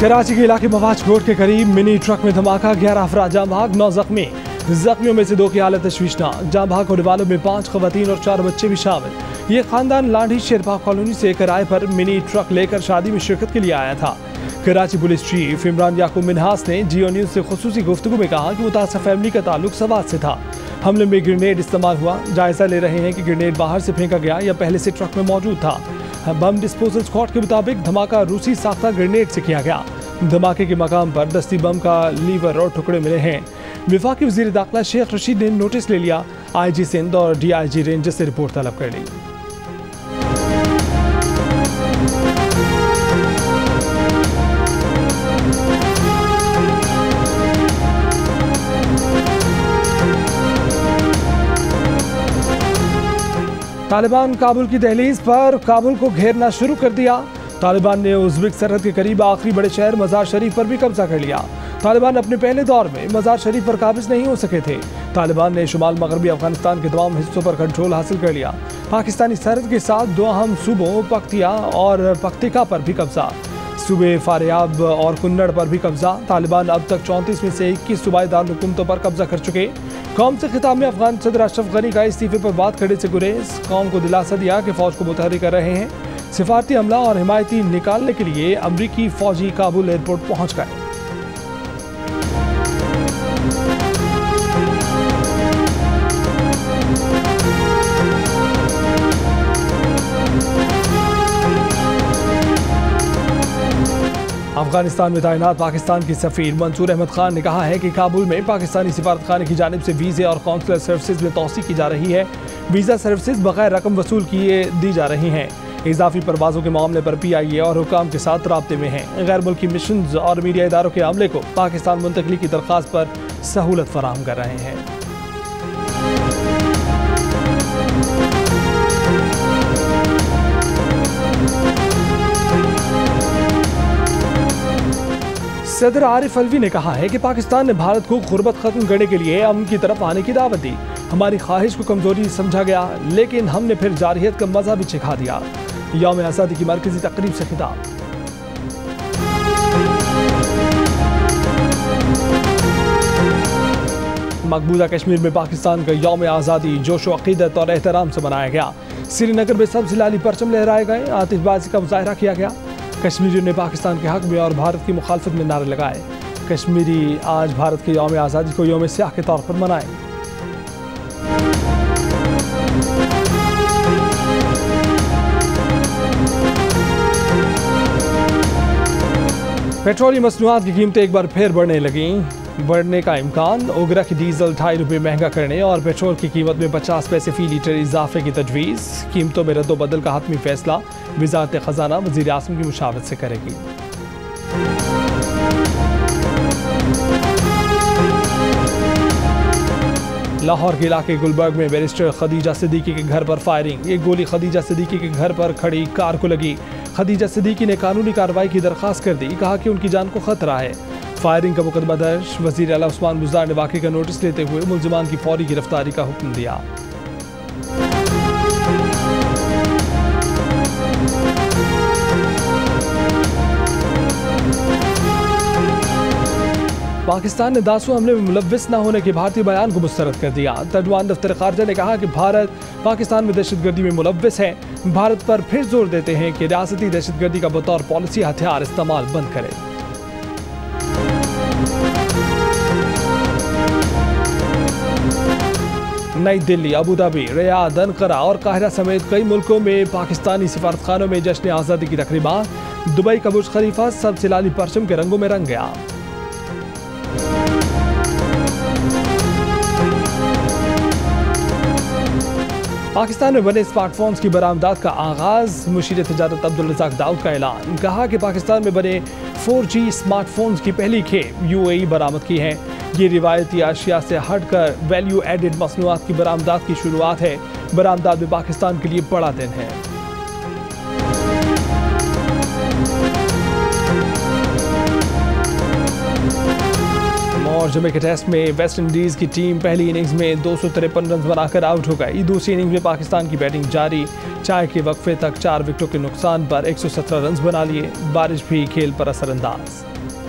कराची के इलाके मवाज कोट के करीब मिनी ट्रक में धमाका, 11 अफराद जाम भाग, 9 जख्मी। जख्मियों में से 2 की हालत तशवीशनाक। जाम भाग होने वालों में 5 खवातीन और 4 बच्चे भी शामिल। ये खानदान लाठी शेरपा कॉलोनी से किराए पर मिनी ट्रक लेकर शादी में शिरकत के लिए आया था। कराची पुलिस चीफ इमरान याकूब मिन्हास ने जियो न्यूज से खुसूसी गुफ्तगू में कहा कि मुतासर फैमिली का ताल्लुक सवात से था। हमले में ग्रेनेड इस्तेमाल हुआ। जायजा ले रहे हैं कि ग्रेनेड बाहर से फेंका गया या पहले से ट्रक में मौजूद था। बम डिस्पोजल स्क्वाड के मुताबिक धमाका रूसी साख्ता ग्रेनेड से किया गया। धमाके के मकाम पर दस्ती बम का लीवर और टुकड़े मिले हैं। वफाकी वज़ीर दाखिला शेख रशीद ने नोटिस ले लिया। IG सिंध और DIG रेंजर से रिपोर्ट तलब कर ली। तालिबान काबुल की दहलीज पर काबुल को घेरना शुरू कर दिया। तालिबान ने उज़्बेक सरहद के करीब आखिरी बड़े शहर मज़ार शरीफ पर भी कब्जा कर लिया। तालिबान अपने पहले दौर में मज़ार शरीफ पर काबिज नहीं हो सके थे। तालिबान ने शुमाल मगरबी अफगानिस्तान के तमाम हिस्सों पर कंट्रोल हासिल कर लिया। पाकिस्तानी सरहद के साथ 2 अहम सूबों पख्तिया और पख्तिका पर भी कब्जा। सूबे फारियाब और कुन्नड़ पर भी कब्जा। तालिबान अब तक 34 में से 21 सूबाई दारकूमतों पर कब्जा कर चुके। कौम से खिताब में अफगान सदर अशरफ गनी का इस्तीफे पर बात करने से गुरेज। कौम को दिलासा दिया कि फौज को मुतहर्रिक कर रहे हैं। सिफारती हमला और हिमायती निकालने के लिए अमरीकी फौजी काबुल एयरपोर्ट पहुंच गए। अफगानिस्तान में तैनात पाकिस्तान की सफीर मंसूर अहमद खान ने कहा है कि काबुल में पाकिस्तानी सिफारतखाने की जानिब से वीज़े और कौंसलर सर्विसेज में तोसी की जा रही है। वीज़ा सर्विसेज बगैर रकम वसूल किए दी जा रही हैं। इजाफी परवाज़ों के मामले पर PIA और हुकाम के साथ राब्ते में हैं। गैर मुल्की मिशन और मीडिया इदारों के अमले को पाकिस्तान मुंतकली की दरख्वास्त पर सहूलत फराहम कर रहे हैं। सदर आरिफ अलवी ने कहा है कि पाकिस्तान ने भारत को गुर्बत खत्म करने के लिए अमन की तरफ आने की दावत दी। हमारी ख्वाहिश को कमजोरी समझा गया, लेकिन हमने फिर जारहियत का मजा भी चिखा दिया। यौम आज़ादी की मरकजी तकरीब से खिताब। मकबूजा कश्मीर में पाकिस्तान का यौम आज़ादी जोश व अक़ीदत और एहतराम से मनाया गया। श्रीनगर में सब्ज़ लाली परचम लहराए गए। आतिशबाजी का मुजाहरा किया गया। कश्मीरियों ने पाकिस्तान के हक में और भारत की मुखालफत में नारे लगाए। कश्मीरी आज भारत के यौम आज़ादी को यौम स्याह के तौर पर मनाएं। पेट्रोलियम मसनूआत की कीमतें एक बार फिर बढ़ने लगीं। बढ़ने का इम्कान। ओगरा की डीजल 2.5 रुपये महंगा करने और पेट्रोल की कीमत में 50 पैसे फी लीटर इजाफे की तजवीज़। कीमतों में रद्दोबदल का हतमी फैसला वज़ारत ख़ज़ाना वज़ीर आज़म की मुशावरत से करेगी। लाहौर के इलाके गुलबर्ग में बैरिस्टर खदीजा सिद्दीकी के घर पर फायरिंग। एक गोली खदीजा सिद्दीकी के घर पर खड़ी कार को लगी। खदीजा सिद्दीकी ने कानूनी कार्रवाई की दरख्वास्त कर दी। कहा कि उनकी जान को खतरा है। फायरिंग का मुकदमा दर्ज। वज़ीर आला उस्मान बुज़दार ने वाक़े का नोटिस लेते हुए मुल्ज़िमान की फौरी गिरफ्तारी का हुक्म दिया। पाकिस्तान ने दासू हमले में मुलव्विस न होने के भारतीय बयान को मुस्तरद कर दिया। तर्जुमान दफ्तर खारजा ने कहा कि भारत पाकिस्तान में दहशतगर्दी में मुलव्विस है। भारत पर फिर जोर देते हैं कि रियासती दहशतगर्दी का बतौर पॉलिसी हथियार इस्तेमाल बंद करे। नई Delhi, Abu Dhabi, Riyadh, Ankara और काहिरा समेत कई मुल्कों में पाकिस्तानी सिफारतखानों में जश्न आज़ादी की तकरीबात। दुबई का बुर्ज खलीफा सब्ज़ लाली परचम के रंगों में रंग गया। पाकिस्तान में बने स्मार्टफोन्स की बरामदात का आगाज़। मुशीर तिजारत अब्दुल रज़ाक दाऊद का ऐलान। कहा कि पाकिस्तान में बने 4G स्मार्टफोन्स की पहली खेप UAE बरामद की है। ये रिवायती अशिया से हटकर वैल्यू एडेड मसनूआत की बरामदात की शुरुआत है। बरामदात में पाकिस्तान के लिए बड़ा दिन है। और जमैका टेस्ट में वेस्ट इंडीज की टीम पहली इनिंग्स में 253 रन बनाकर आउट हो गई। दूसरी इनिंग्स में पाकिस्तान की बैटिंग जारी, चाय के वक्फे तक 4 विकेटों के नुकसान पर 117 रन बना लिए। बारिश भी खेल पर असरअंदाज।